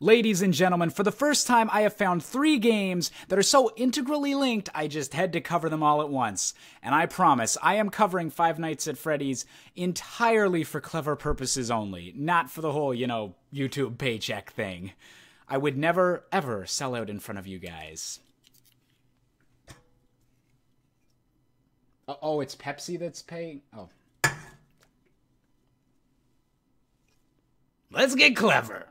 Ladies and gentlemen, for the first time I have found 3 games that are so integrally linked I just had to cover them all at once. And I promise, I am covering Five Nights at Freddy's entirely for clever purposes only, not for the whole, YouTube paycheck thing. I would never, ever sell out in front of you guys. Oh, it's Pepsi that's paying? Oh. Let's get clever.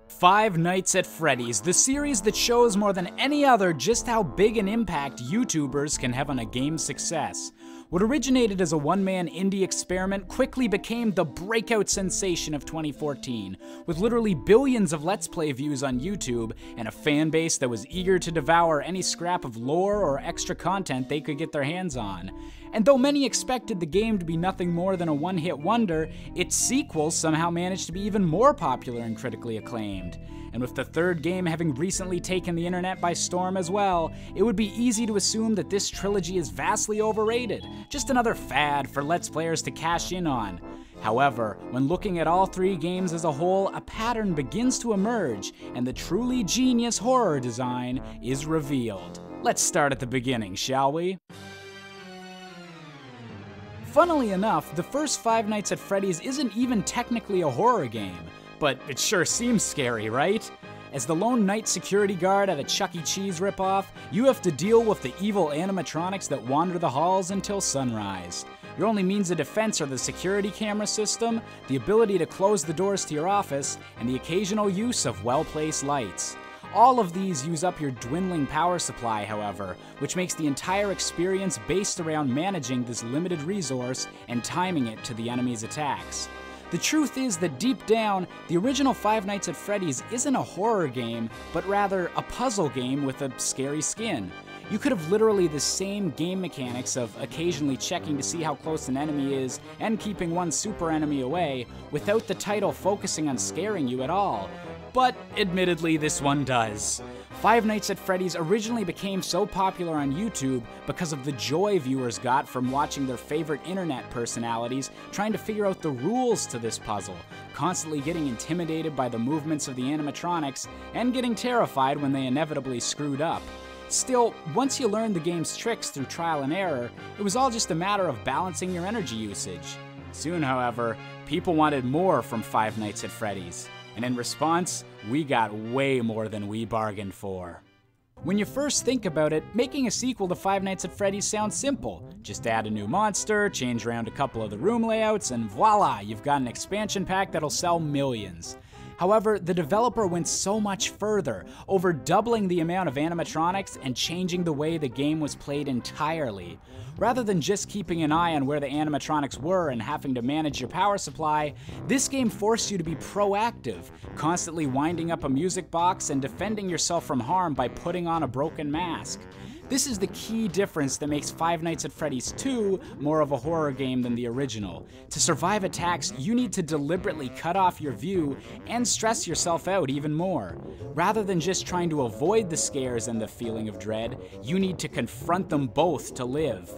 Five Nights at Freddy's, the series that shows more than any other just how big an impact YouTubers can have on a game's success. What originated as a one-man indie experiment quickly became the breakout sensation of 2014, with literally billions of Let's Play views on YouTube and a fan base that was eager to devour any scrap of lore or extra content they could get their hands on. And though many expected the game to be nothing more than a one-hit wonder, its sequels somehow managed to be even more popular and critically acclaimed. And with the third game having recently taken the internet by storm as well, it would be easy to assume that this trilogy is vastly overrated, just another fad for Let's Players to cash in on. However, when looking at all 3 games as a whole, a pattern begins to emerge, and the truly genius horror design is revealed. Let's start at the beginning, shall we? Funnily enough, the first Five Nights at Freddy's isn't even technically a horror game, but it sure seems scary, right? As the lone night security guard at a Chuck E. Cheese ripoff, you have to deal with the evil animatronics that wander the halls until sunrise. Your only means of defense are the security camera system, the ability to close the doors to your office, and the occasional use of well-placed lights. All of these use up your dwindling power supply, however, which makes the entire experience based around managing this limited resource and timing it to the enemy's attacks. The truth is that deep down, the original Five Nights at Freddy's isn't a horror game, but rather a puzzle game with a scary skin. You could have literally the same game mechanics of occasionally checking to see how close an enemy is and keeping one super enemy away without the title focusing on scaring you at all. But admittedly, this one does. Five Nights at Freddy's originally became so popular on YouTube because of the joy viewers got from watching their favorite internet personalities trying to figure out the rules to this puzzle, constantly getting intimidated by the movements of the animatronics, and getting terrified when they inevitably screwed up. Still, once you learned the game's tricks through trial and error, it was all just a matter of balancing your energy usage. Soon, however, people wanted more from Five Nights at Freddy's. And in response, we got way more than we bargained for. When you first think about it, making a sequel to Five Nights at Freddy's sounds simple. Just add a new monster, change around a couple of the room layouts, and voila, you've got an expansion pack that'll sell millions. However, the developer went so much further, over doubling the amount of animatronics and changing the way the game was played entirely. Rather than just keeping an eye on where the animatronics were and having to manage your power supply, this game forced you to be proactive, constantly winding up a music box and defending yourself from harm by putting on a broken mask. This is the key difference that makes Five Nights at Freddy's 2 more of a horror game than the original. To survive attacks, you need to deliberately cut off your view and stress yourself out even more. Rather than just trying to avoid the scares and the feeling of dread, you need to confront them both to live.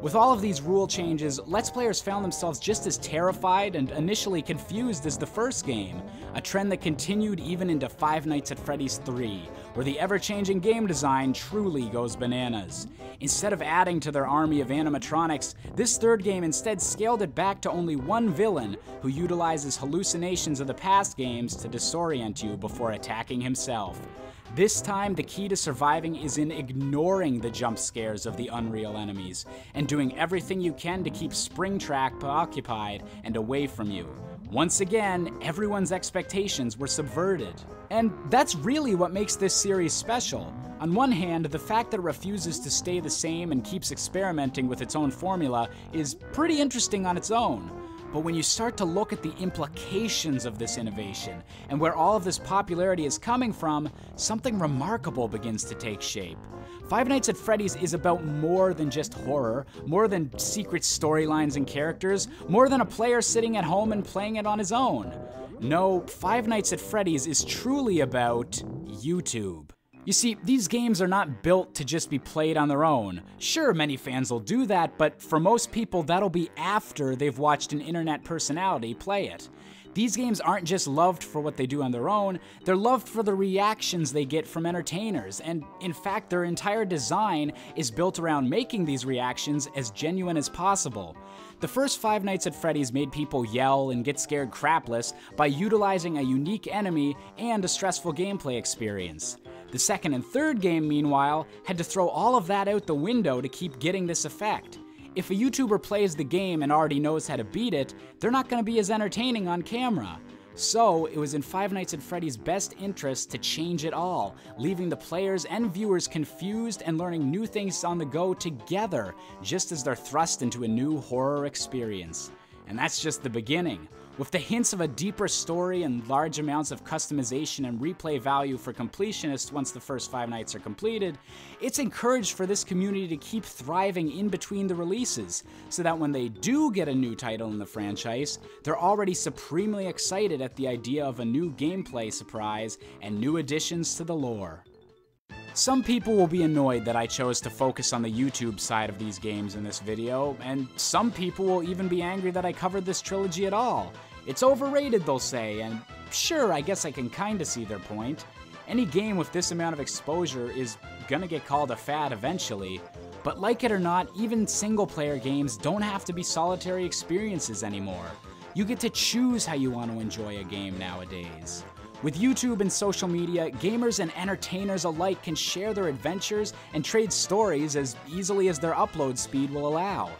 With all of these rule changes, Let's Players found themselves just as terrified and initially confused as the first game, a trend that continued even into Five Nights at Freddy's 3, where the ever-changing game design truly goes bananas. Instead of adding to their army of animatronics, this third game instead scaled it back to only one villain, who utilizes hallucinations of the past games to disorient you before attacking himself. This time, the key to surviving is in ignoring the jump scares of the unreal enemies, and doing everything you can to keep Springtrap occupied and away from you. Once again, everyone's expectations were subverted. And that's really what makes this series special. On one hand, the fact that it refuses to stay the same and keeps experimenting with its own formula is pretty interesting on its own. But when you start to look at the implications of this innovation and where all of this popularity is coming from, something remarkable begins to take shape. Five Nights at Freddy's is about more than just horror, more than secret storylines and characters, more than a player sitting at home and playing it on his own. No, Five Nights at Freddy's is truly about YouTube. You see, these games are not built to just be played on their own. Sure, many fans will do that, but for most people, that'll be after they've watched an internet personality play it. These games aren't just loved for what they do on their own, they're loved for the reactions they get from entertainers, and in fact, their entire design is built around making these reactions as genuine as possible. The first Five Nights at Freddy's made people yell and get scared crapless by utilizing a unique enemy and a stressful gameplay experience. The second and third game, meanwhile, had to throw all of that out the window to keep getting this effect. If a YouTuber plays the game and already knows how to beat it, they're not going to be as entertaining on camera. So, it was in Five Nights at Freddy's best interest to change it all, leaving the players and viewers confused and learning new things on the go together, just as they're thrust into a new horror experience. And that's just the beginning. With the hints of a deeper story and large amounts of customization and replay value for completionists once the first Five Nights are completed, it's encouraged for this community to keep thriving in between the releases, so that when they do get a new title in the franchise, they're already supremely excited at the idea of a new gameplay surprise and new additions to the lore. Some people will be annoyed that I chose to focus on the YouTube side of these games in this video, and some people will even be angry that I covered this trilogy at all. It's overrated, they'll say, and sure, I guess I can kinda see their point. Any game with this amount of exposure is gonna get called a fad eventually, but like it or not, even single-player games don't have to be solitary experiences anymore. You get to choose how you want to enjoy a game nowadays. With YouTube and social media, gamers and entertainers alike can share their adventures and trade stories as easily as their upload speed will allow.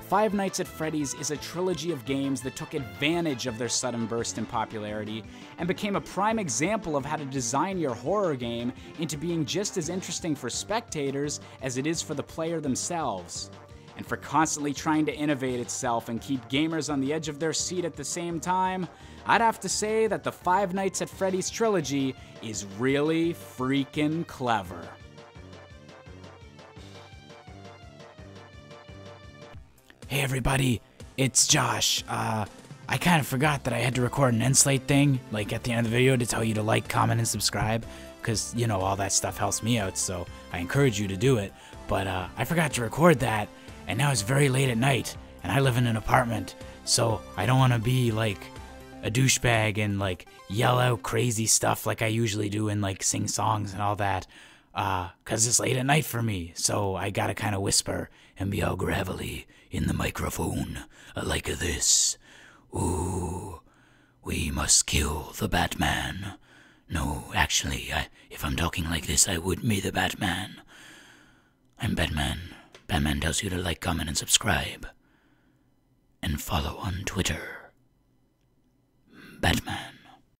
Five Nights at Freddy's is a trilogy of games that took advantage of their sudden burst in popularity and became a prime example of how to design your horror game into being just as interesting for spectators as it is for the player themselves. And for constantly trying to innovate itself and keep gamers on the edge of their seat at the same time, I'd have to say that the Five Nights at Freddy's trilogy is really freaking clever. Hey everybody, it's Josh. I kind of forgot that I had to record an end slate thing, like at the end of the video, to tell you to like, comment, and subscribe, because, you know, all that stuff helps me out, so I encourage you to do it. But I forgot to record that, and now it's very late at night, and I live in an apartment, so I don't want to be like a douchebag and like yell out crazy stuff like I usually do and like sing songs and all that, cause it's late at night for me, so I gotta kind of whisper and be all gravelly in the microphone like this. Ooh, we must kill the Batman. No, actually, if I'm talking like this, I wouldn't be the Batman. I'm Batman. Batman tells you to like, comment, and subscribe. And follow on Twitter. Batman.